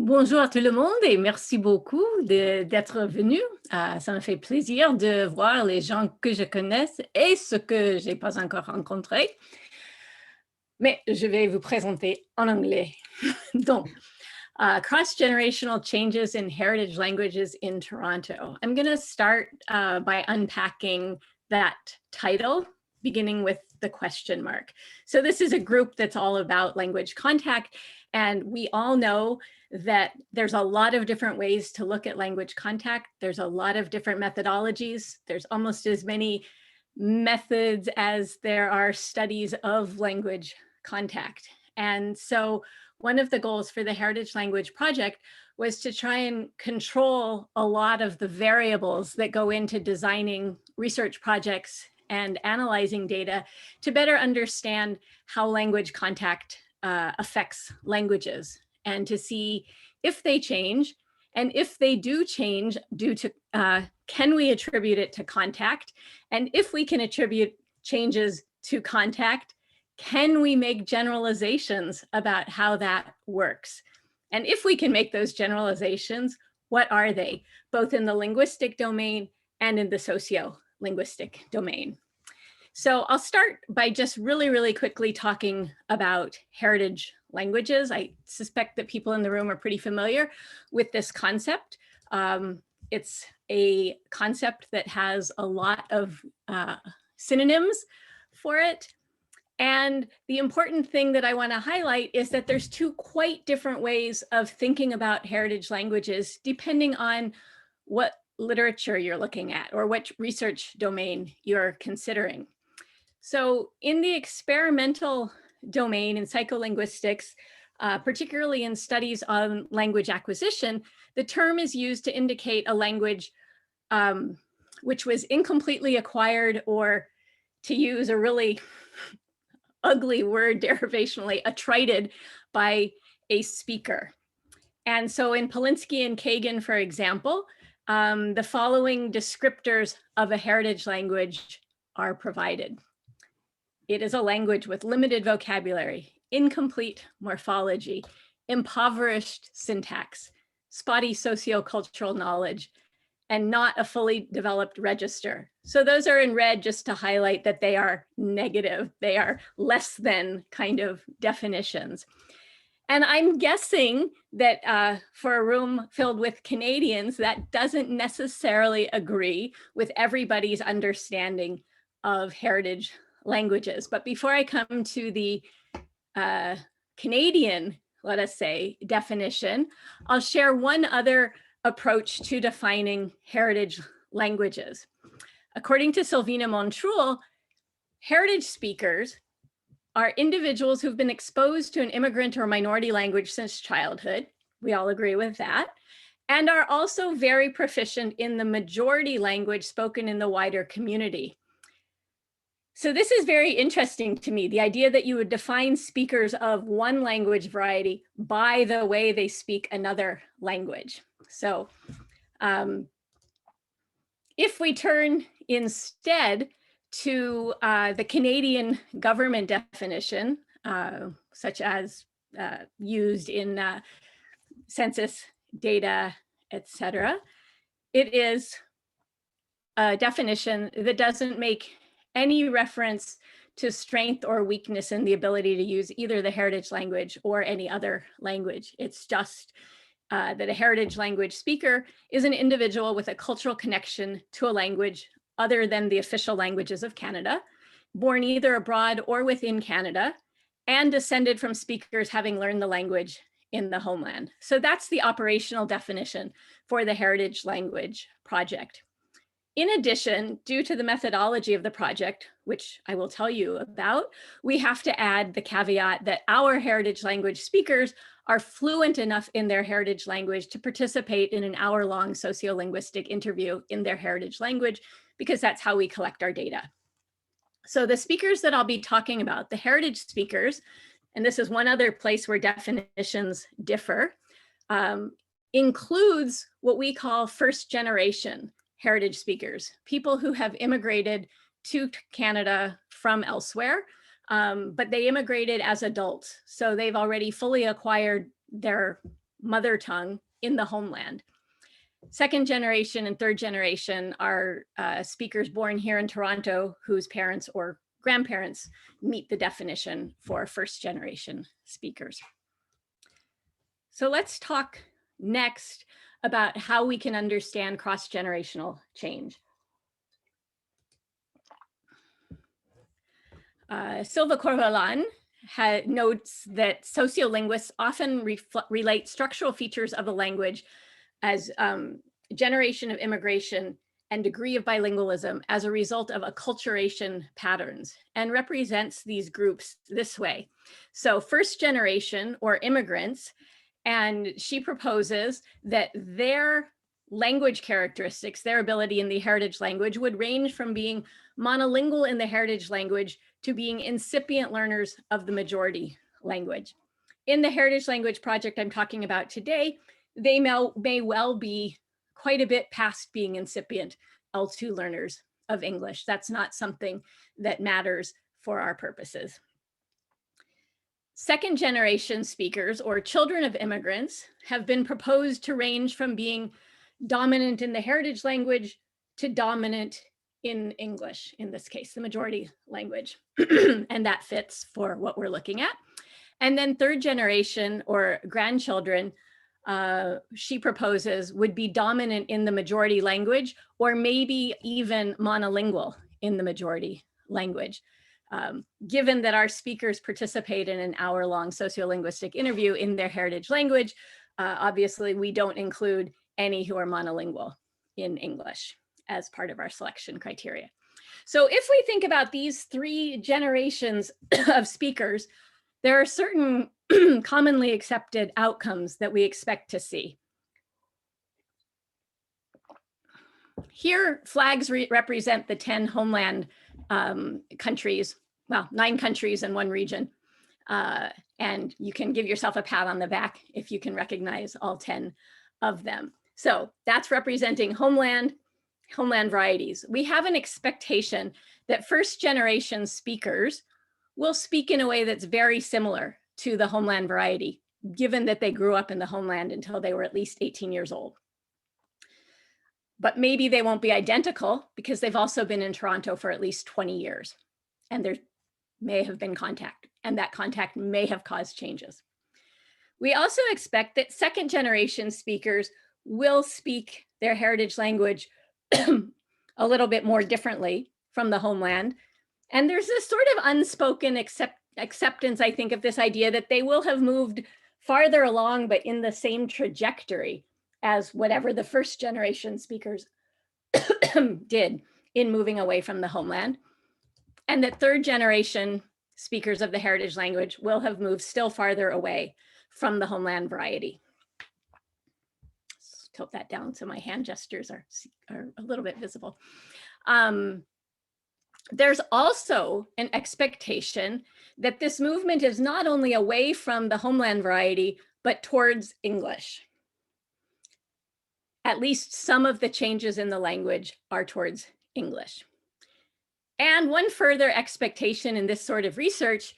Bonjour à tout le monde et merci beaucoup d'être venu. Ça me fait plaisir de voir les gens que je connaisse et ceux que je n'ai pas encore rencontrés. Mais je vais vous présenter en anglais. Donc, cross-generational changes in heritage languages in Toronto. I'm going to start by unpacking that title, beginning with the question mark. So this is a group that's all about language contact, and we all know that there's a lot of different ways to look at language contact. There's a lot of different methodologies. There's almost as many methods as there are studies of language contact. And so one of the goals for the Heritage Language Project was to try and control a lot of the variables that go into designing research projects and analyzing data to better understand how language contact affects languages, and to see if they change, and if they do change due to, can we attribute it to contact? And if we can attribute changes to contact, can we make generalizations about how that works? And if we can make those generalizations, what are they, both in the linguistic domain and in the sociolinguistic domain? So I'll start by just really quickly talking about heritage languages. I suspect that people in the room are pretty familiar with this concept. It's a concept that has a lot of synonyms for it. And the important thing that I want to highlight is that there's two quite different ways of thinking about heritage languages, depending on what literature you're looking at or what research domain you're considering. So in the experimental domain in psycholinguistics, particularly in studies on language acquisition, the term is used to indicate a language which was incompletely acquired, or to use a really ugly word derivationally, attrited by a speaker. And so in Polinsky and Kagan, for example, the following descriptors of a heritage language are provided. It is a language with limited vocabulary, incomplete morphology, impoverished syntax, spotty sociocultural knowledge, and not a fully developed register. So those are in red just to highlight that they are negative. They are less than kind of definitions. And I'm guessing that for a room filled with Canadians, that doesn't necessarily agree with everybody's understanding of heritage languages. But before I come to the Canadian, let us say, definition, I'll share one other approach to defining heritage languages. According to Sylvina Montreuil, heritage speakers are individuals who've been exposed to an immigrant or minority language since childhood. We all agree with that. And are also very proficient in the majority language spoken in the wider community. So this is very interesting to me, the idea that you would define speakers of one language variety by the way they speak another language. So if we turn instead to the Canadian government definition, such as used in census data, etc., it is a definition that doesn't make any reference to strength or weakness in the ability to use either the heritage language or any other language. It's just that a heritage language speaker is an individual with a cultural connection to a language other than the official languages of Canada, born either abroad or within Canada, and descended from speakers having learned the language in the homeland. So that's the operational definition for the Heritage Language Project. In addition, due to the methodology of the project, which I will tell you about, we have to add the caveat that our heritage language speakers are fluent enough in their heritage language to participate in an hour-long sociolinguistic interview in their heritage language, because that's how we collect our data. So the speakers that I'll be talking about, the heritage speakers, and this is one other place where definitions differ, includes what we call first generation heritage speakers, people who have immigrated to Canada from elsewhere, but they immigrated as adults. So they've already fully acquired their mother tongue in the homeland. Second generation and third generation are speakers born here in Toronto whose parents or grandparents meet the definition for first generation speakers. So let's talk next about how we can understand cross-generational change. Silva Corvalan notes that sociolinguists often relate structural features of a language as generation of immigration and degree of bilingualism as a result of acculturation patterns, and represents these groups this way. So first generation or immigrants, and she proposes that their language characteristics, their ability in the heritage language, would range from being monolingual in the heritage language to being incipient learners of the majority language. In the heritage language project I'm talking about today, they may well be quite a bit past being incipient L2 learners of English. That's not something that matters for our purposes. Second generation speakers or children of immigrants have been proposed to range from being dominant in the heritage language to dominant in English, in this case, the majority language. And that fits for what we're looking at. And then third generation or grandchildren, she proposes, would be dominant in the majority language, or maybe even monolingual in the majority language. Given that our speakers participate in an hour-long sociolinguistic interview in their heritage language, obviously we don't include any who are monolingual in English as part of our selection criteria. So if we think about these three generations of speakers, there are certain commonly accepted outcomes that we expect to see. Here, flags represent the 10 homeland countries, well, 9 countries and 1 region. And you can give yourself a pat on the back if you can recognize all 10 of them. So that's representing homeland varieties. We have an expectation that first generation speakers will speak in a way that's very similar to the homeland variety, given that they grew up in the homeland until they were at least 18 years old. But maybe they won't be identical because they've also been in Toronto for at least 20 years. And there may have been contact, and that contact may have caused changes. We also expect that second generation speakers will speak their heritage language a little bit more differently from the homeland. And there's this sort of unspoken acceptance, I think, of this idea that they will have moved farther along, but in the same trajectory as whatever the first generation speakers did in moving away from the homeland. And that third generation speakers of the heritage language will have moved still farther away from the homeland variety. Let's tilt that down so my hand gestures are a little bit visible. There's also an expectation that this movement is not only away from the homeland variety, but towards English. At least some of the changes in the language are towards English. And one further expectation in this sort of research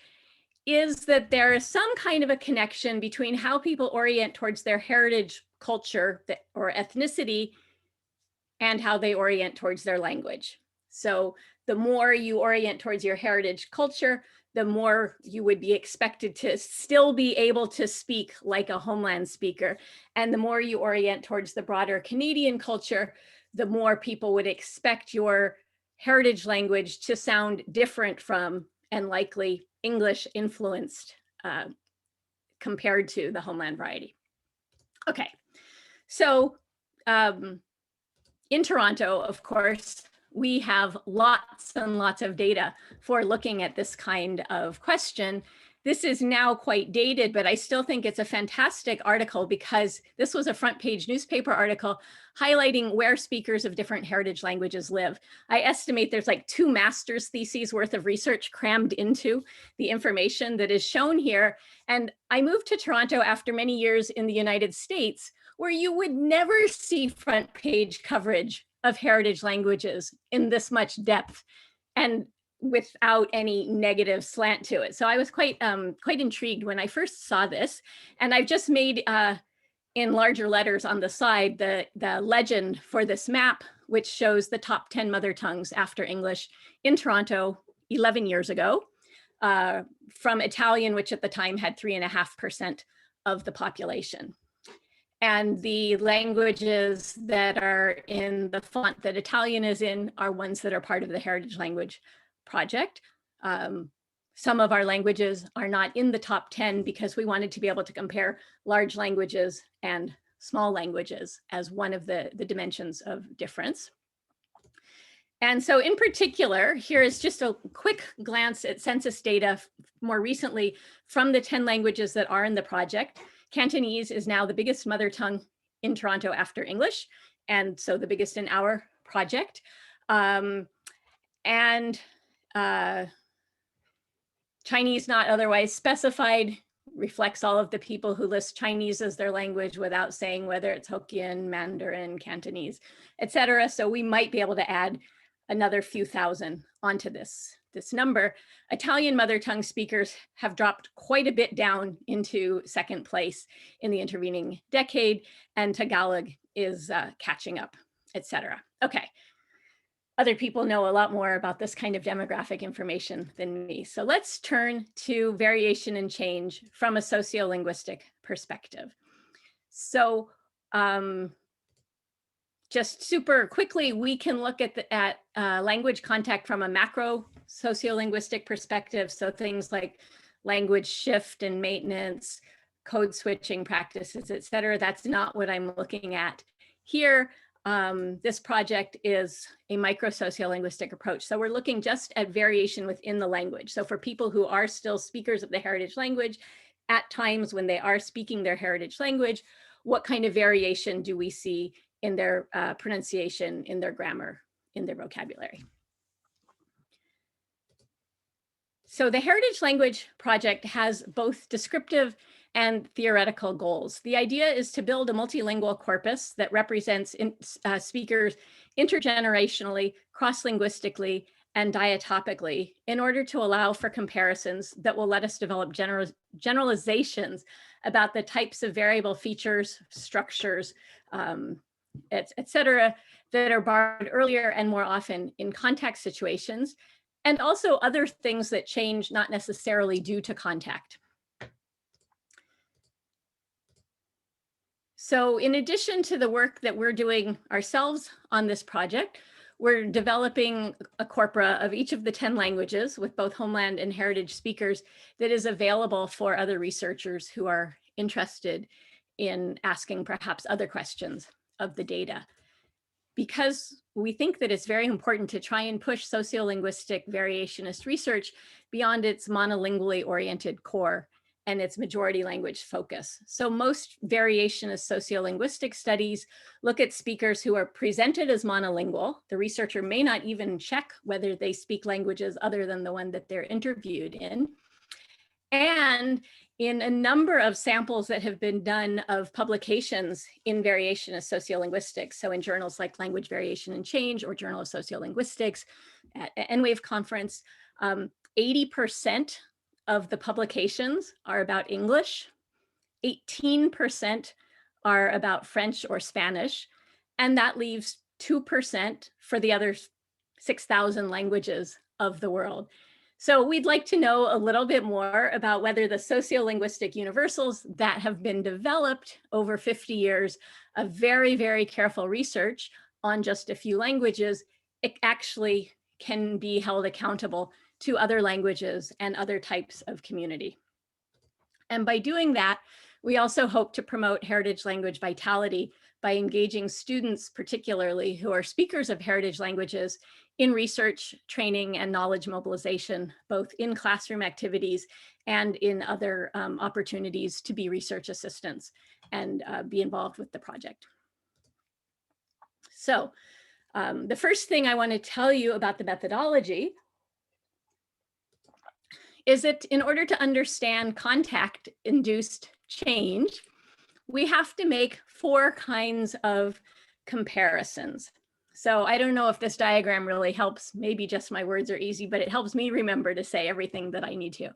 is that there is some kind of a connection between how people orient towards their heritage culture or ethnicity and how they orient towards their language. So the more you orient towards your heritage culture, the more you would be expected to still be able to speak like a homeland speaker. And the more you orient towards the broader Canadian culture, the more people would expect your heritage language to sound different from and likely English influenced compared to the homeland variety. Okay, so in Toronto, of course, we have lots and lots of data for looking at this kind of question. This is now quite dated, but I still think it's a fantastic article because this was a front page newspaper article highlighting where speakers of different heritage languages live. I estimate there's like 2 master's theses worth of research crammed into the information that is shown here. And I moved to Toronto after many years in the United States, where you would never see front page coverage of heritage languages in this much depth and without any negative slant to it. So I was quite intrigued when I first saw this. And I've just made in larger letters on the side, the legend for this map, which shows the top 10 mother tongues after English in Toronto 11 years ago, from Italian, which at the time had 3.5% of the population. And the languages that are in the font that Italian is in are ones that are part of the Heritage Language Project. Some of our languages are not in the top 10 because we wanted to be able to compare large languages and small languages as one of the dimensions of difference. And so in particular, here is just a quick glance at census data more recently from the 10 languages that are in the project. Cantonese is now the biggest mother tongue in Toronto after English, and so the biggest in our project. Chinese not otherwise specified reflects all of the people who list Chinese as their language without saying whether it's Hokkien, Mandarin, Cantonese, etc. So we might be able to add another few thousand onto this number. Italian mother tongue speakers have dropped quite a bit down into second place in the intervening decade, and Tagalog is catching up, etc. Okay. Other people know a lot more about this kind of demographic information than me. So let's turn to variation and change from a sociolinguistic perspective. So just super quickly, we can look at language contact from a macro sociolinguistic perspective. So things like language shift and maintenance, code switching practices, et cetera. That's not what I'm looking at here. This project is a micro-sociolinguistic approach. So we're looking just at variation within the language. So for people who are still speakers of the heritage language, at times when they are speaking their heritage language, what kind of variation do we see in their pronunciation, in their grammar, in their vocabulary? So the Heritage Language Project has both descriptive and theoretical goals. The idea is to build a multilingual corpus that represents speakers intergenerationally, cross-linguistically, and diatopically in order to allow for comparisons that will let us develop generalizations about the types of variable features, structures, et cetera, that are borrowed earlier and more often in contact situations, and also other things that change not necessarily due to contact. So in addition to the work that we're doing ourselves on this project, we're developing a corpora of each of the 10 languages with both homeland and heritage speakers that is available for other researchers who are interested in asking perhaps other questions of the data. Because we think that it's very important to try and push sociolinguistic variationist research beyond its monolingually oriented core and its majority language focus. So most variationist sociolinguistic studies look at speakers who are presented as monolingual. The researcher may not even check whether they speak languages other than the one that they're interviewed in. And in a number of samples that have been done of publications in variationist sociolinguistics, so in journals like Language Variation and Change or Journal of Sociolinguistics, at NWAVE conference, 80% of the publications are about English, 18% are about French or Spanish, and that leaves 2% for the other 6,000 languages of the world. So we'd like to know a little bit more about whether the sociolinguistic universals that have been developed over 50 years of very, very careful research on just a few languages, it actually can be held accountable to other languages and other types of community. And by doing that, we also hope to promote heritage language vitality by engaging students, particularly who are speakers of heritage languages, in research, training, and knowledge mobilization, both in classroom activities and in other opportunities to be research assistants and be involved with the project. So the first thing I want to tell you about the methodology is that in order to understand contact-induced change, we have to make 4 kinds of comparisons. So I don't know if this diagram really helps. Maybe just my words are easy, but it helps me remember to say everything that I need to.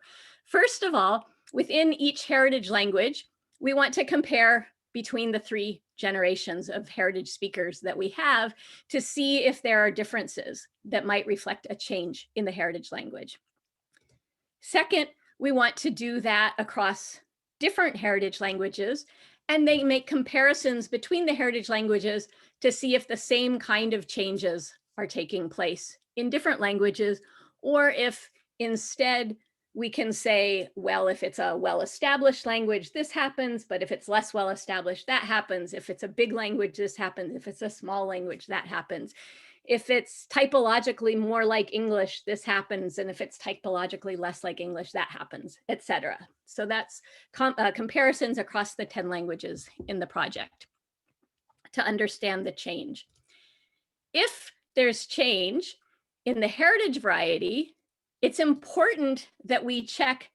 First of all, within each heritage language, we want to compare between the 3 generations of heritage speakers that we have to see if there are differences that might reflect a change in the heritage language. Second, we want to do that across different heritage languages, and they make comparisons between the heritage languages to see if the same kind of changes are taking place in different languages, or if instead we can say, well, if it's a well-established language, this happens, but if it's less well-established, that happens. If it's a big language, this happens. If it's a small language, that happens. If it's typologically more like English, this happens. And if it's typologically less like English, that happens, etc. So that's comparisons across the 10 languages in the project to understand the change. If there's change in the heritage variety, it's important that we check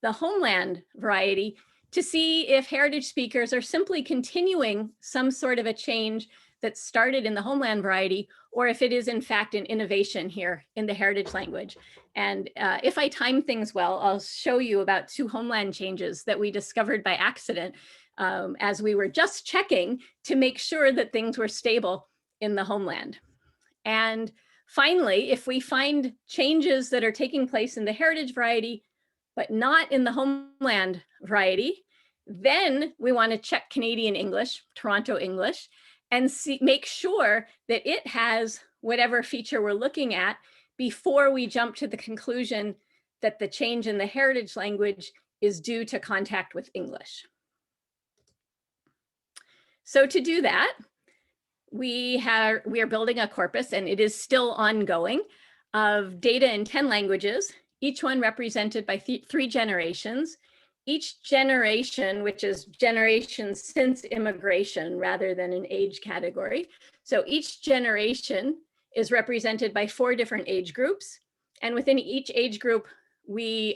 the homeland variety to see if heritage speakers are simply continuing some sort of a change that started in the homeland variety, or if it is in fact an innovation here in the heritage language. And if I time things well, I'll show you about 2 homeland changes that we discovered by accident as we were just checking to make sure that things were stable in the homeland. And finally, if we find changes that are taking place in the heritage variety, but not in the homeland variety, then we want to check Canadian English, Toronto English, and make sure that it has whatever feature we're looking at before we jump to the conclusion that the change in the heritage language is due to contact with English. So to do that, we are building a corpus, and it is still ongoing, of data in 10 languages, each one represented by 3 generations. Each generation, which is generations since immigration rather than an age category. So each generation is represented by 4 different age groups. And within each age group, we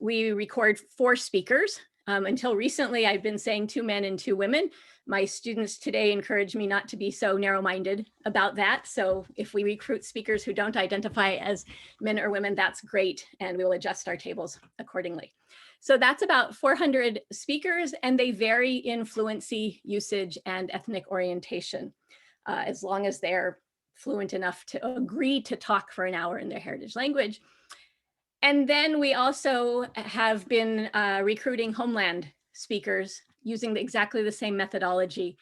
record 4 speakers. Until recently, I've been saying 2 men and 2 women. My students today encourage me not to be so narrow-minded about that. So if we recruit speakers who don't identify as men or women, that's great, and we will adjust our tables accordingly. So that's about 400 speakers, and they vary in fluency, usage, and ethnic orientation, as long as they're fluent enough to agree to talk for an hour in their heritage language. And then we also have been recruiting homeland speakers using exactly the same methodology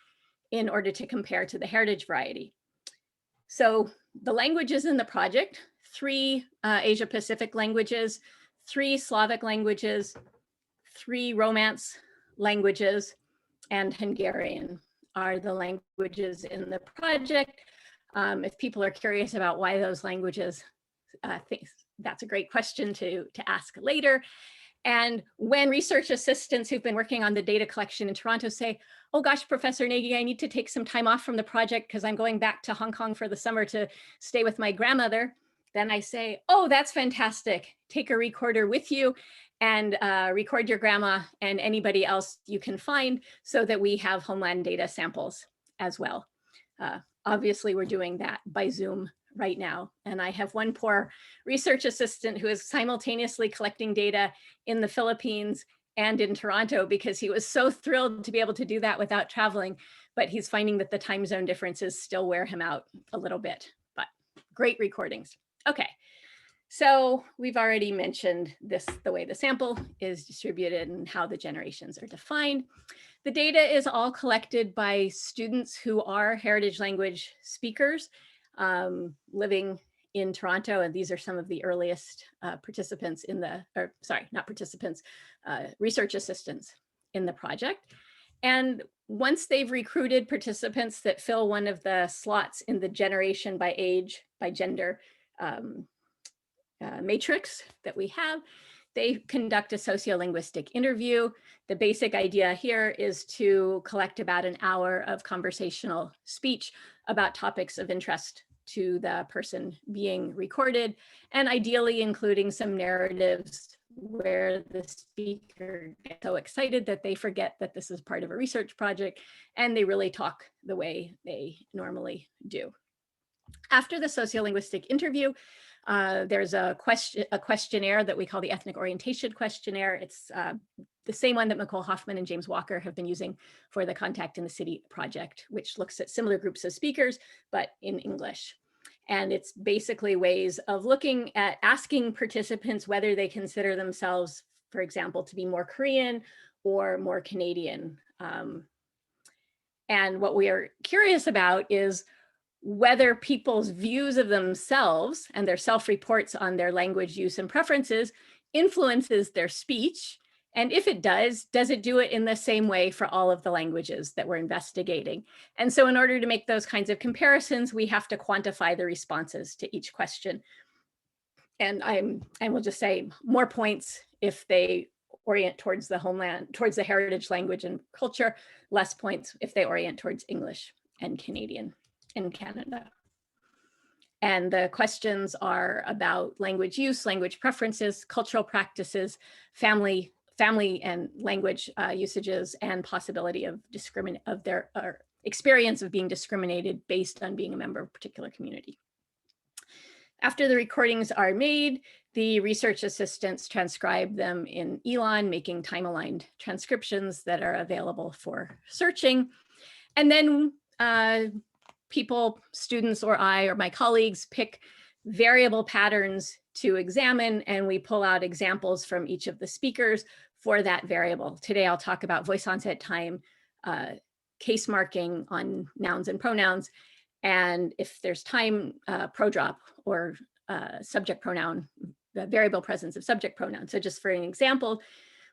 in order to compare to the heritage variety. So the languages in the project, 3 Asia-Pacific languages, 3 Slavic languages, 3 Romance languages, and Hungarian are the languages in the project. If people are curious about why those languages, that's a great question to ask later. And when research assistants who've been working on the data collection in Toronto say, oh gosh, Professor Nagy, I need to take some time off from the project because I'm going back to Hong Kong for the summer to stay with my grandmother, then I say, oh, that's fantastic. Take a recorder with you and record your grandma and anybody else you can find so that we have homeland data samples as well. Obviously, we're doing that by Zoom right now. And I have one poor research assistant who is simultaneously collecting data in the Philippines and in Toronto because he was so thrilled to be able to do that without traveling, but he's finding that the time zone differences still wear him out a little bit, but great recordings. Okay, so we've already mentioned this, the way the sample is distributed and how the generations are defined. The data is all collected by students who are heritage language speakers living in Toronto, and these are some of the earliest participants in the, or sorry, not participants, research assistants in the project. And once they've recruited participants that fill one of the slots in the generation by age, by gender matrix that we have, they conduct a sociolinguistic interview. The basic idea here is to collect about an hour of conversational speech about topics of interest to the person being recorded, and ideally including some narratives where the speaker gets so excited that they forget that this is part of a research project and they really talk the way they normally do. After the sociolinguistic interview, there's a questionnaire that we call the ethnic orientation questionnaire. It's the same one that Nicole Hoffman and James Walker have been using for the Contact in the City project, which looks at similar groups of speakers, but in English. And it's basically ways of looking at asking participants whether they consider themselves, for example, to be more Korean or more Canadian. And what we are curious about is whether people's views of themselves and their self-reports on their language use and preferences influences their speech. And if it does it do it in the same way for all of the languages that we're investigating? And so in order to make those kinds of comparisons, we have to quantify the responses to each question. And I will just say more points if they orient towards the homeland, towards the heritage language and culture, less points if they orient towards English and Canadian in Canada. And the questions are about language use, language preferences, cultural practices, family and language usages, and possibility of their experience of being discriminated based on being a member of a particular community. After the recordings are made, the research assistants transcribe them in Elon, making time-aligned transcriptions that are available for searching. And then people, students or I or my colleagues pick variable patterns to examine, and we pull out examples from each of the speakers for that variable. Today, I'll talk about voice onset time, case marking on nouns and pronouns, and if there's time, prodrop or subject pronoun, the variable presence of subject pronoun. So just for an example,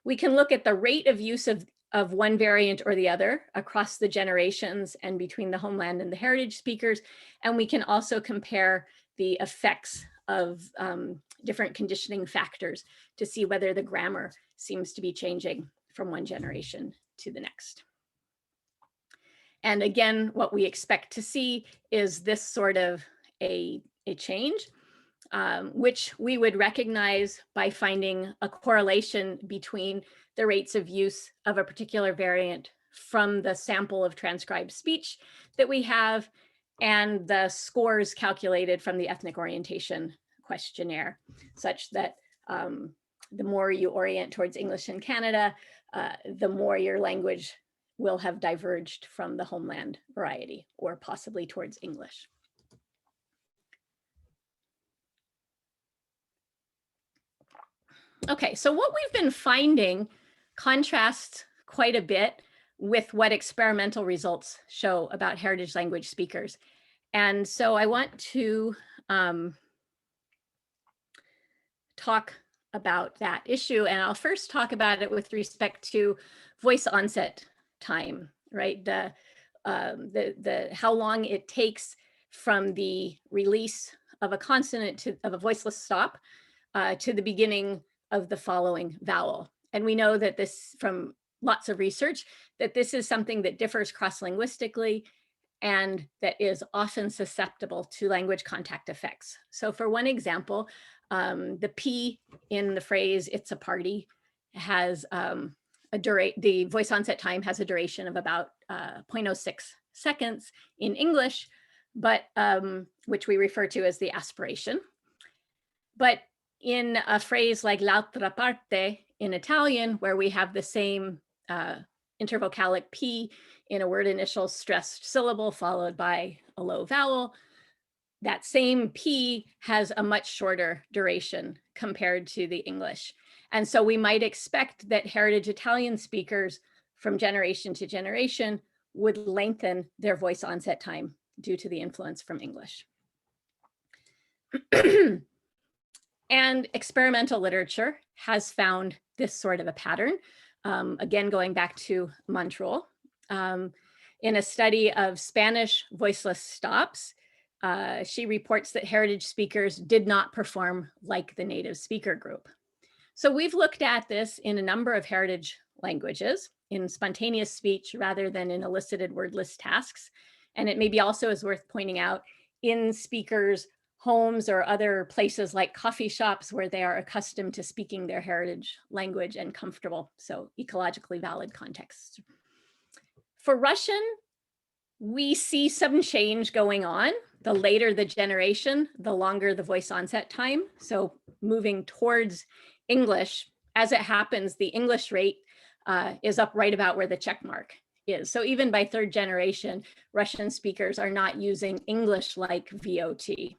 we can look at the rate of use of one variant or the other across the generations and between the homeland and the heritage speakers. And we can also compare the effects of different conditioning factors to see whether the grammar seems to be changing from one generation to the next. And again, what we expect to see is this sort of a change, which we would recognize by finding a correlation between the rates of use of a particular variant from the sample of transcribed speech that we have and the scores calculated from the ethnic orientation questionnaire, such that the more you orient towards English in Canada, the more your language will have diverged from the homeland variety or possibly towards English. Okay, so what we've been finding contrasts quite a bit with what experimental results show about heritage language speakers. And so I want to talk about that issue. And I'll first talk about it with respect to voice onset time, right? How long it takes from the release of a consonant of a voiceless stop to the beginning of the following vowel. And we know that this, from lots of research, that this is something that differs cross-linguistically and that is often susceptible to language contact effects. So for one example, the P in the phrase, it's a party, has the voice onset time has a duration of about 0.06 seconds in English, but which we refer to as the aspiration. But in a phrase like l'altra parte in Italian, where we have the same intervocalic P in a word initial stressed syllable followed by a low vowel, that same P has a much shorter duration compared to the English. And so we might expect that heritage Italian speakers from generation to generation would lengthen their voice onset time due to the influence from English. And experimental literature has found this sort of a pattern. Again, going back to Montrol, in a study of Spanish voiceless stops, she reports that heritage speakers did not perform like the native speaker group. So we've looked at this in a number of heritage languages in spontaneous speech rather than in elicited wordless tasks. And it maybe also is worth pointing out in speakers' homes or other places like coffee shops where they are accustomed to speaking their heritage language and comfortable, so ecologically valid contexts. For Russian, we see some change going on. The later the generation, the longer the voice onset time. So moving towards English, as it happens, the English rate is up right about where the check mark is. So even by third generation, Russian speakers are not using English like VOT.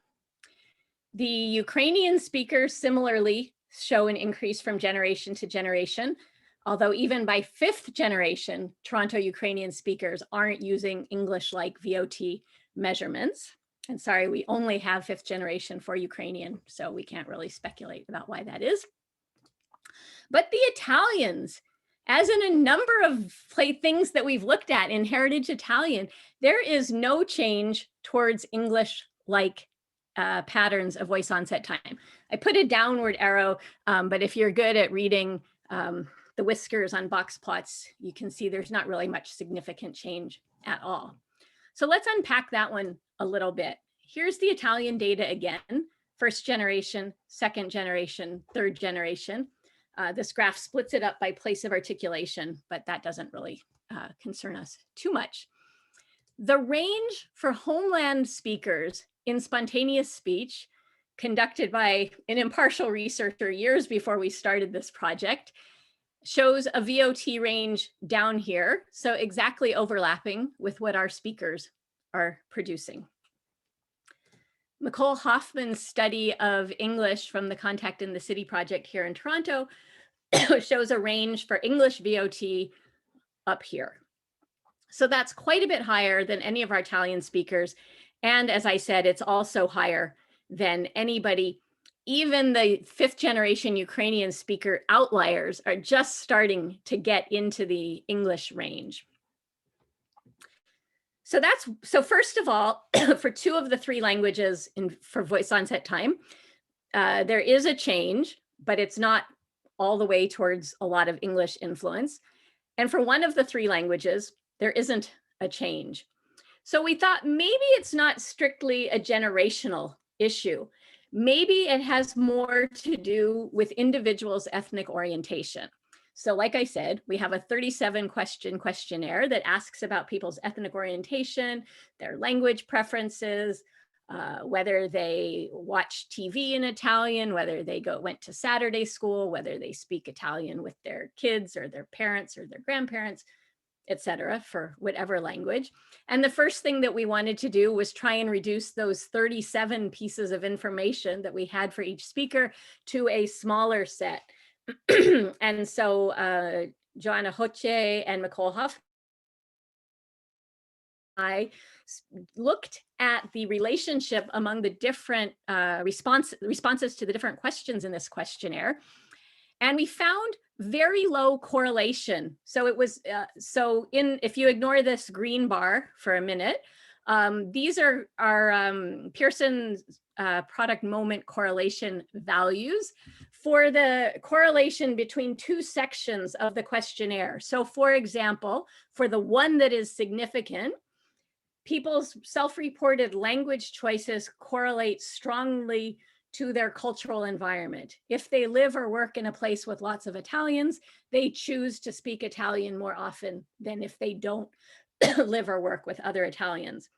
The Ukrainian speakers similarly show an increase from generation to generation, although even by fifth generation, Toronto Ukrainian speakers aren't using English like VOT measurements. And sorry, we only have fifth generation for Ukrainian, so we can't really speculate about why that is. But the Italians, as in a number of things that we've looked at in Heritage Italian, there is no change towards English-like patterns of voice onset time. I put a downward arrow, but if you're good at reading the whiskers on box plots, you can see there's not really much significant change at all. So let's unpack that one a little bit. Here's the Italian data again, first generation, second generation, third generation. This graph splits it up by place of articulation, but that doesn't really concern us too much. The range for homeland speakers in spontaneous speech, conducted by an impartial researcher years before we started this project, shows a VOT range down here, so exactly overlapping with what our speakers are producing. Nicole Hoffman's study of English from the Contact in the City project here in Toronto shows a range for English VOT up here. So that's quite a bit higher than any of our Italian speakers. And as I said, it's also higher than anybody. Even the fifth generation Ukrainian speaker outliers are just starting to get into the English range. So first of all, for two of the three languages for voice onset time, there is a change, but it's not all the way towards a lot of English influence. And for one of the three languages, there isn't a change. So we thought maybe it's not strictly a generational issue. Maybe it has more to do with individuals' ethnic orientation. So like I said, we have a 37 question questionnaire that asks about people's ethnic orientation, their language preferences, whether they watch TV in Italian, whether they went to Saturday school, whether they speak Italian with their kids or their parents or their grandparents, etc., for whatever language. And the first thing that we wanted to do was try and reduce those 37 pieces of information that we had for each speaker to a smaller set. And so Joanna Hoche and Nicole Huff, I looked at the relationship among the different responses to the different questions in this questionnaire. And we found very low correlation. So it was, if you ignore this green bar for a minute, these are Pearson's product moment correlation values for the correlation between two sections of the questionnaire. So for example, for the one that is significant, people's self-reported language choices correlate strongly to their cultural environment. If they live or work in a place with lots of Italians, they choose to speak Italian more often than if they don't live or work with other Italians.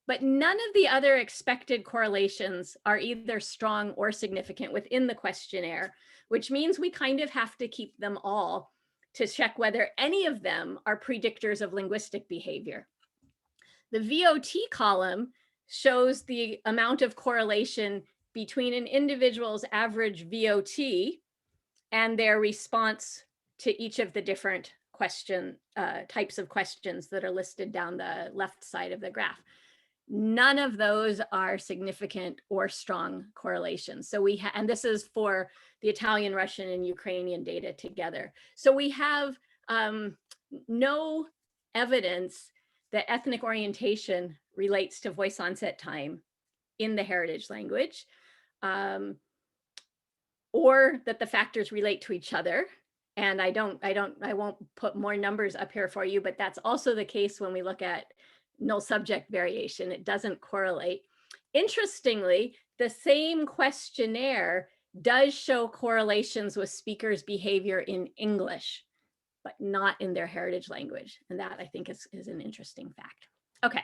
But none of the other expected correlations are either strong or significant within the questionnaire, which means we kind of have to keep them all to check whether any of them are predictors of linguistic behavior. The VOT column shows the amount of correlation between an individual's average VOT and their response to each of the different types of questions that are listed down the left side of the graph. None of those are significant or strong correlations. So and this is for the Italian, Russian, and Ukrainian data together. So we have no evidence that ethnic orientation relates to voice onset time in the heritage language, or that the factors relate to each other. And I won't put more numbers up here for you, but that's also the case when we look at null subject variation. It doesn't correlate. Interestingly, the same questionnaire does show correlations with speakers' behavior in English, but not in their heritage language. And that I think is an interesting fact. Okay,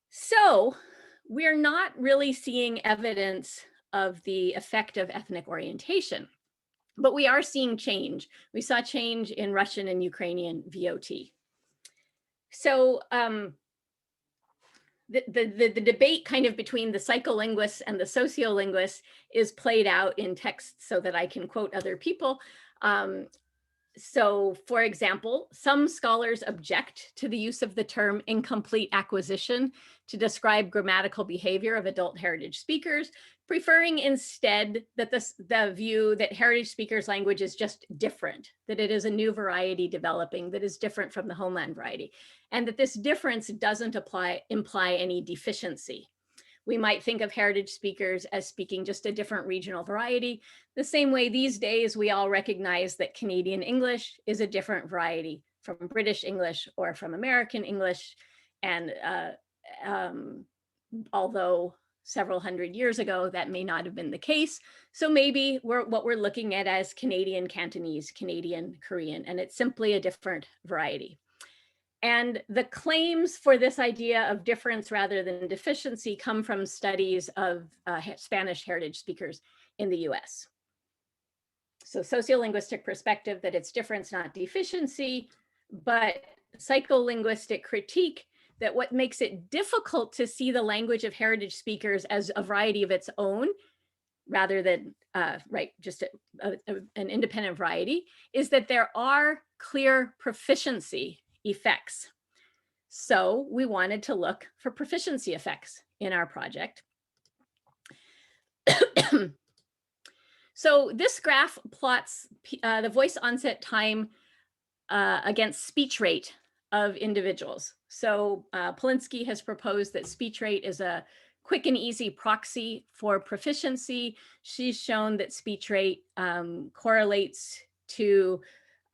so we're not really seeing evidence of the effect of ethnic orientation. But we are seeing change. We saw change in Russian and Ukrainian VOT. So the debate kind of between the psycholinguists and the sociolinguists is played out in text so that I can quote other people. So, for example, some scholars object to the use of the term incomplete acquisition to describe grammatical behavior of adult heritage speakers, preferring instead that the view that heritage speakers' language is just different, that it is a new variety developing that is different from the homeland variety, and that this difference doesn't imply any deficiency. We might think of heritage speakers as speaking just a different regional variety, the same way these days we all recognize that Canadian English is a different variety from British English or from American English. And although several hundred years ago, that may not have been the case. So maybe what we're looking at as Canadian Cantonese, Canadian Korean, and it's simply a different variety. And the claims for this idea of difference rather than deficiency come from studies of Spanish heritage speakers in the US. So sociolinguistic perspective that it's difference, not deficiency, but psycholinguistic critique that what makes it difficult to see the language of heritage speakers as a variety of its own, rather than just an independent variety, is that there are clear proficiency effects. So we wanted to look for proficiency effects in our project. So this graph plots the voice onset time against speech rate of individuals. So Polinsky has proposed that speech rate is a quick and easy proxy for proficiency. She's shown that speech rate correlates to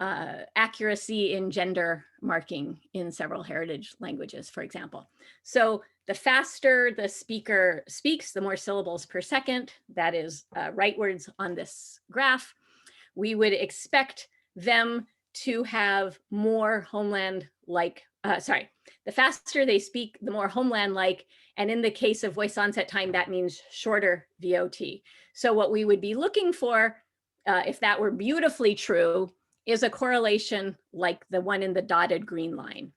accuracy in gender marking in several heritage languages, for example. So the faster the speaker speaks, the more syllables per second, that is rightwards on this graph, we would expect them to have more homeland-like, the faster they speak, the more homeland-like, and in the case of voice onset time, that means shorter VOT. So what we would be looking for, if that were beautifully true, is a correlation like the one in the dotted green line.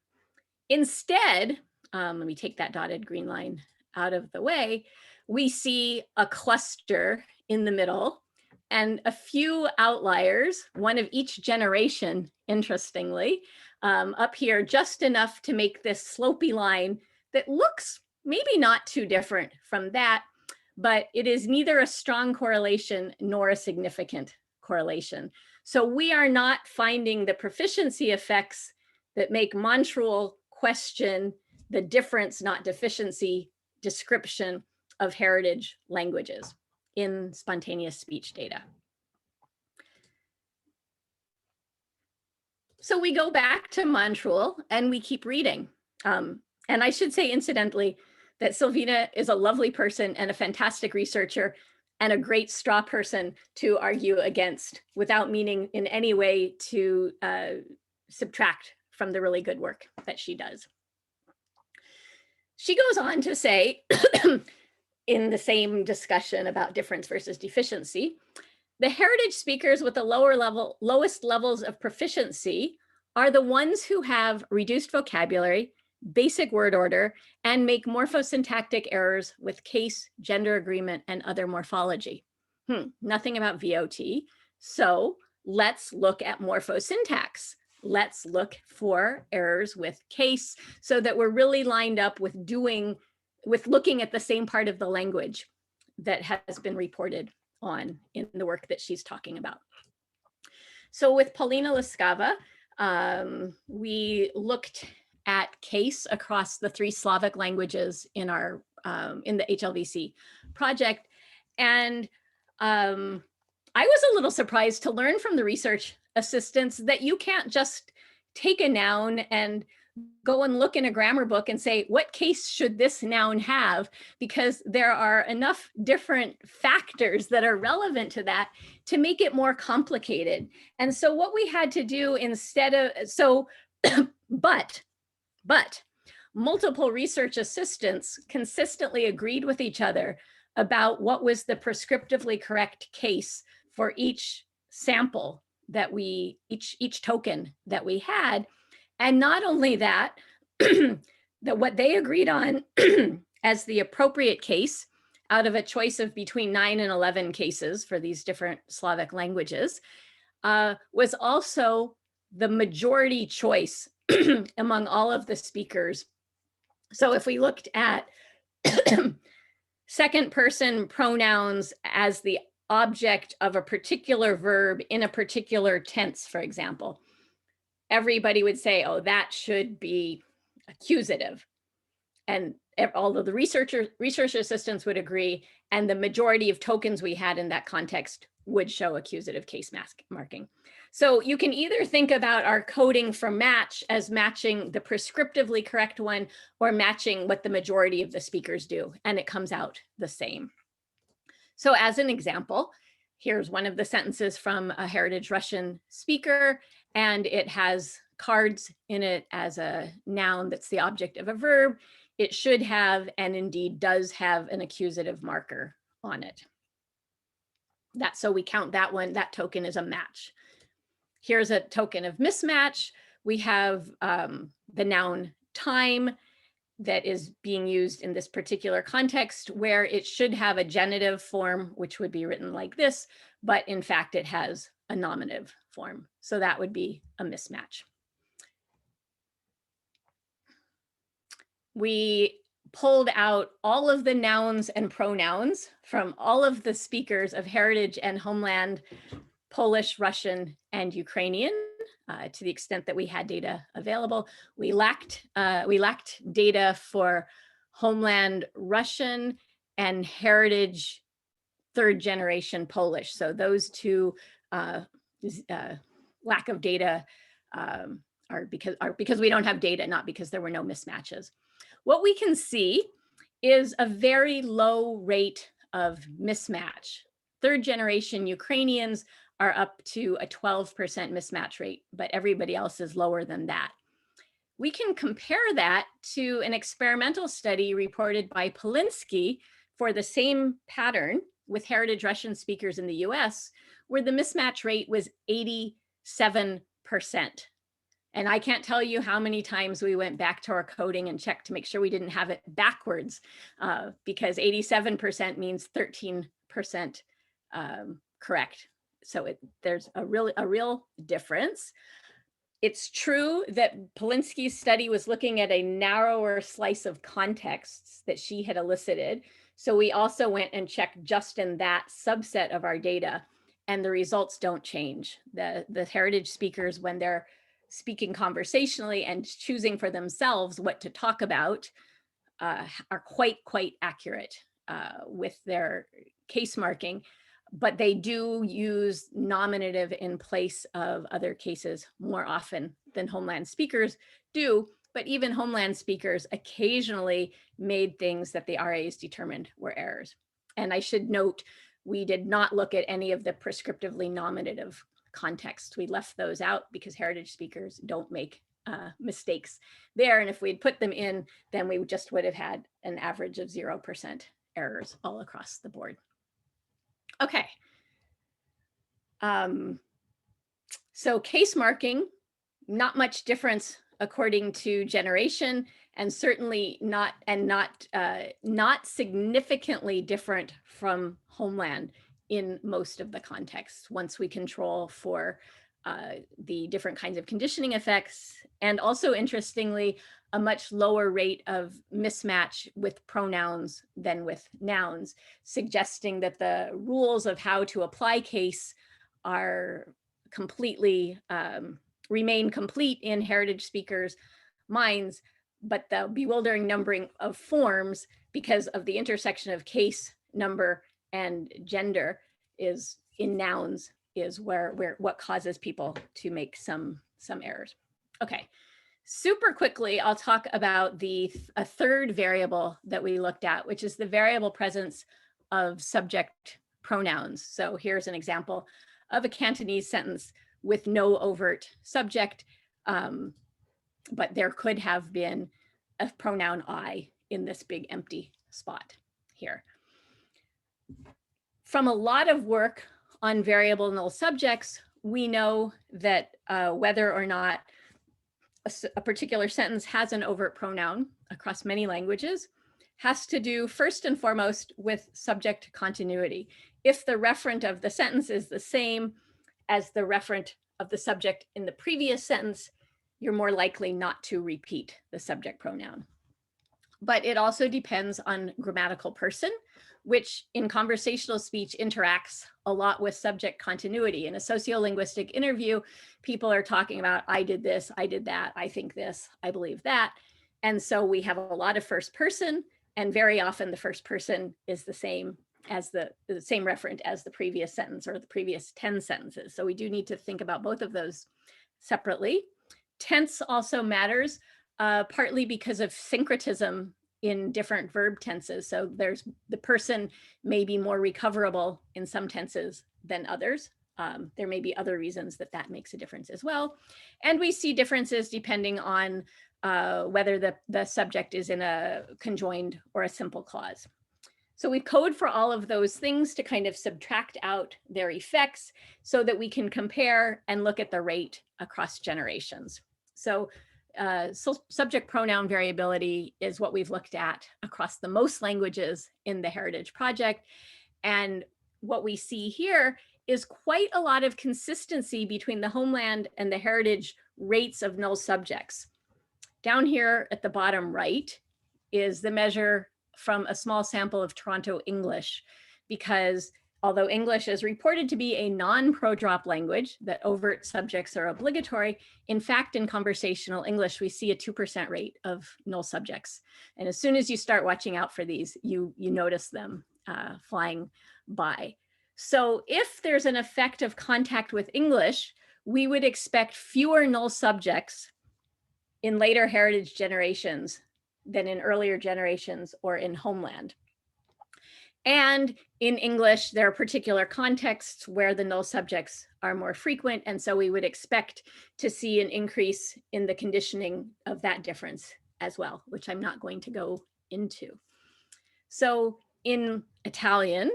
Instead, let me take that dotted green line out of the way, we see a cluster in the middle and a few outliers, one of each generation, interestingly, up here, just enough to make this slopey line that looks maybe not too different from that, but it is neither a strong correlation nor a significant correlation. So we are not finding the proficiency effects that make Montreal question the difference, not deficiency, description of heritage languages in spontaneous speech data. So we go back to Montreal and we keep reading. And I should say, incidentally, that Silvina is a lovely person and a fantastic researcher and a great straw person to argue against without meaning in any way to subtract from the really good work that she does. She goes on to say, in the same discussion about difference versus deficiency, the heritage speakers with the lowest levels of proficiency are the ones who have reduced vocabulary, basic word order, and make morphosyntactic errors with case, gender agreement, and other morphology. Nothing about VOT. So let's look at morphosyntax. Let's look for errors with case so that we're really lined up with looking at the same part of the language that has been reported on in the work that she's talking about. So with Paulina Laskava, we looked at case across the 3 Slavic languages in our in the HLVC project. And I was a little surprised to learn from the research assistants that you can't just take a noun and go and look in a grammar book and say, what case should this noun have? Because there are enough different factors that are relevant to that to make it more complicated. And so what we had to do instead of, but multiple research assistants consistently agreed with each other about what was the prescriptively correct case for each sample that each token that we had. And not only that, that what they agreed on as the appropriate case out of a choice of between 9 and 11 cases for these different Slavic languages was also the majority choice among all of the speakers. So if we looked at second person pronouns as the object of a particular verb in a particular tense, for example, everybody would say, oh, that should be accusative. And although the research assistants would agree, and the majority of tokens we had in that context would show accusative case marking. So you can either think about our coding for match as matching the prescriptively correct one or matching what the majority of the speakers do, and it comes out the same. So as an example, here's one of the sentences from a heritage Russian speaker, and it has cards in it as a noun that's the object of a verb. It should have, and indeed does have, an accusative marker on it. So we count that one, that token as a match. Here's a token of mismatch. We have the noun time that is being used in this particular context, where it should have a genitive form, which would be written like this, but in fact it has a nominative form. So that would be a mismatch. We pulled out all of the nouns and pronouns from all of the speakers of heritage and homeland Polish, Russian, and Ukrainian, to the extent that we had data available. We lacked data for homeland Russian and heritage third generation Polish. So those two lack of data are because we don't have data, not because there were no mismatches. What we can see is a very low rate of mismatch. Third generation Ukrainians are up to a 12% mismatch rate, but everybody else is lower than that. We can compare that to an experimental study reported by Polinsky for the same pattern with heritage Russian speakers in the US, where the mismatch rate was 87%. And I can't tell you how many times we went back to our coding and checked to make sure we didn't have it backwards, because 87% means 13% correct. So there's a real difference. It's true that Polinsky's study was looking at a narrower slice of contexts that she had elicited. So we also went and checked just in that subset of our data, and the results don't change. The heritage speakers, when they're speaking conversationally and choosing for themselves what to talk about, are quite accurate with their case marking, but they do use nominative in place of other cases more often than homeland speakers do. But even homeland speakers occasionally made things that the RAs determined were errors. And I should note, we did not look at any of the prescriptively nominative contexts. We left those out because heritage speakers don't make mistakes there. And if we'd put them in, then we just would have had an average of 0% errors all across the board. Okay. So case marking, not much difference according to generation, and certainly not significantly different from homeland in most of the contexts once we control for the different kinds of conditioning effects, and also interestingly, a much lower rate of mismatch with pronouns than with nouns, suggesting that the rules of how to apply case are completely, remain complete in heritage speakers' minds, but the bewildering numbering of forms because of the intersection of case, number, and gender is in nouns is where what causes people to make some errors. Okay, super quickly, I'll talk about a third variable that we looked at, which is the variable presence of subject pronouns. So here's an example of a Cantonese sentence with no overt subject, but there could have been a pronoun I in this big empty spot here. From a lot of work on variable null subjects, we know that whether or not a particular sentence has an overt pronoun across many languages has to do first and foremost with subject continuity. If the referent of the sentence is the same as the referent of the subject in the previous sentence, you're more likely not to repeat the subject pronoun. But it also depends on grammatical person, which in conversational speech interacts a lot with subject continuity. In a sociolinguistic interview, people are talking about, I did this, I did that, I think this, I believe that. And so we have a lot of first person, and very often the first person is the same as the same referent as the previous sentence or the previous 10 sentences. So we do need to think about both of those separately. Tense also matters, partly because of syncretism in different verb tenses. So there's the person may be more recoverable in some tenses than others. There may be other reasons that that makes a difference as well. And we see differences depending on whether the subject is in a conjoined or a simple clause. So we code for all of those things to kind of subtract out their effects so that we can compare and look at the rate across generations. So subject pronoun variability is what we've looked at across the most languages in the Heritage Project. And what we see here is quite a lot of consistency between the homeland and the heritage rates of null subjects. Down here at the bottom right is the measure from a small sample of Toronto English, because although English is reported to be a non-pro-drop language, that overt subjects are obligatory, in fact, in conversational English, we see a 2% rate of null subjects. And as soon as you start watching out for these, you notice them flying by. So if there's an effect of contact with English, we would expect fewer null subjects in later heritage generations than in earlier generations or in homeland. And in English, there are particular contexts where the null subjects are more frequent. And so we would expect to see an increase in the conditioning of that difference as well, which I'm not going to go into. So in Italian,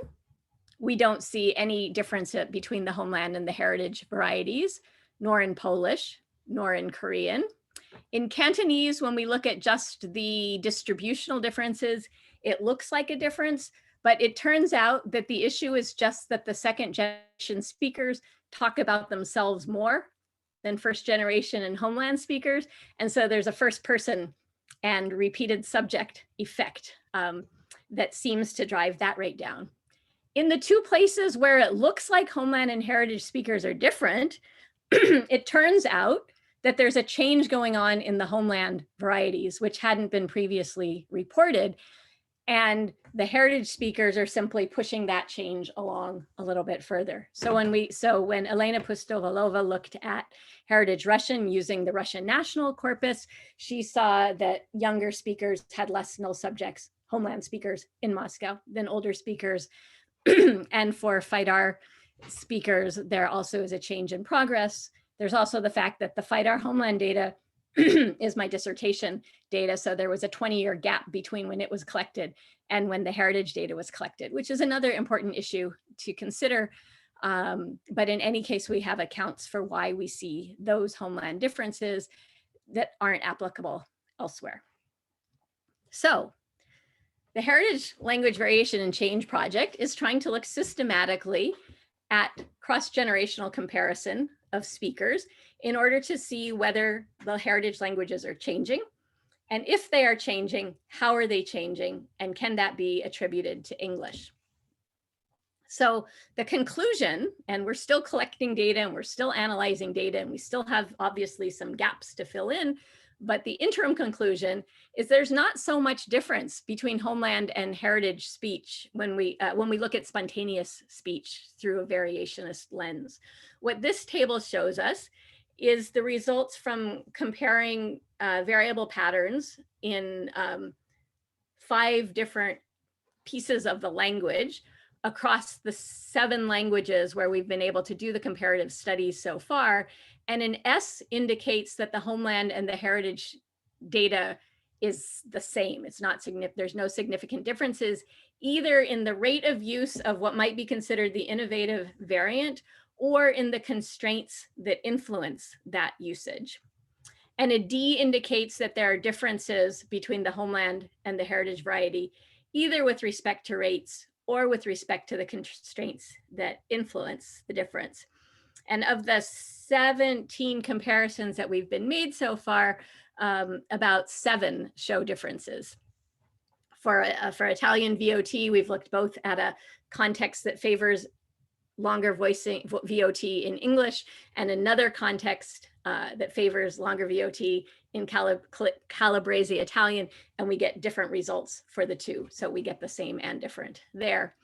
we don't see any difference between the homeland and the heritage varieties, nor in Polish, nor in Korean. In Cantonese, when we look at just the distributional differences, it looks like a difference, but it turns out that the issue is just that the second generation speakers talk about themselves more than first generation and homeland speakers. And so there's a first person and repeated subject effect that seems to drive that rate down. In the two places where it looks like homeland and heritage speakers are different, it turns out that there's a change going on in the homeland varieties, which hadn't been previously reported. And the heritage speakers are simply pushing that change along a little bit further. So when Elena Pustovalova looked at heritage Russian using the Russian national corpus, she saw that younger speakers had less null subjects, homeland speakers in Moscow, than older speakers. And for FIDAR speakers, there also is a change in progress. There's also the fact that the FIDAR homeland data is my dissertation data. So there was a 20-year gap between when it was collected and when the heritage data was collected, which is another important issue to consider. But in any case, we have accounts for why we see those homeland differences that aren't applicable elsewhere. So the Heritage Language Variation and Change Project is trying to look systematically at cross-generational comparison of speakers in order to see whether the heritage languages are changing. And if they are changing, how are they changing? And can that be attributed to English? So the conclusion, and we're still collecting data and we're still analyzing data and we still have obviously some gaps to fill in, but the interim conclusion is there's not so much difference between homeland and heritage speech when we look at spontaneous speech through a variationist lens. What this table shows us is the results from comparing variable patterns in 5 different pieces of the language across the 7 languages where we've been able to do the comparative studies so far. And an S indicates that the homeland and the heritage data is the same. It's not significant. There's no significant differences either in the rate of use of what might be considered the innovative variant or in the constraints that influence that usage. And a D indicates that there are differences between the homeland and the heritage variety, either with respect to rates or with respect to the constraints that influence the difference. And of the 17 comparisons that we've been made so far, about 7 show differences. For Italian VOT, we've looked both at a context that favors longer voicing VOT in English and another context that favors longer VOT in Calabrese Italian, and we get different results for the two. So we get the same and different there.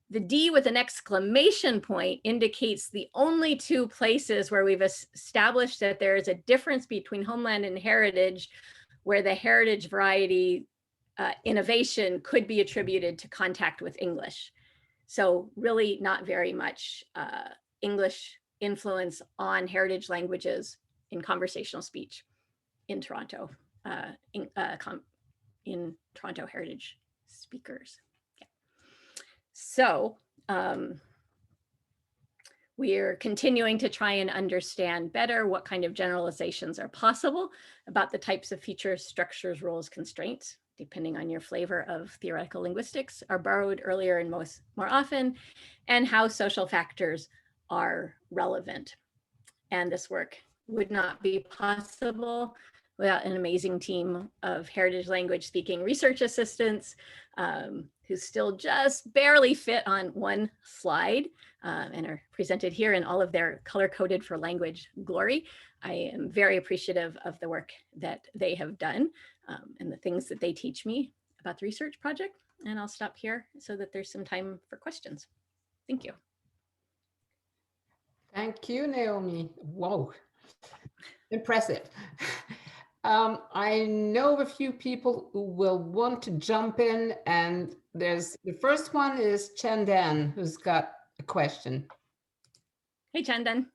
The D with an exclamation point indicates the only 2 places where we've established that there is a difference between homeland and heritage, where the heritage variety innovation could be attributed to contact with English. So really not very much English influence on heritage languages in conversational speech in Toronto, in Toronto heritage speakers. Yeah. So we're continuing to try and understand better what kind of generalizations are possible about the types of features, structures, roles, constraints, depending on your flavor of theoretical linguistics, are borrowed earlier and more often, and how social factors are relevant. And this work would not be possible without an amazing team of heritage language speaking research assistants who still just barely fit on one slide and are presented here in all of their color-coded for language glory. I am very appreciative of the work that they have done and the things that they teach me about the research project. And I'll stop here so that there's some time for questions. Thank you. Thank you, Naomi. Whoa, impressive. I know of a few people who will want to jump in, and the first one is Chandan, who's got a question. Hey, Chandan.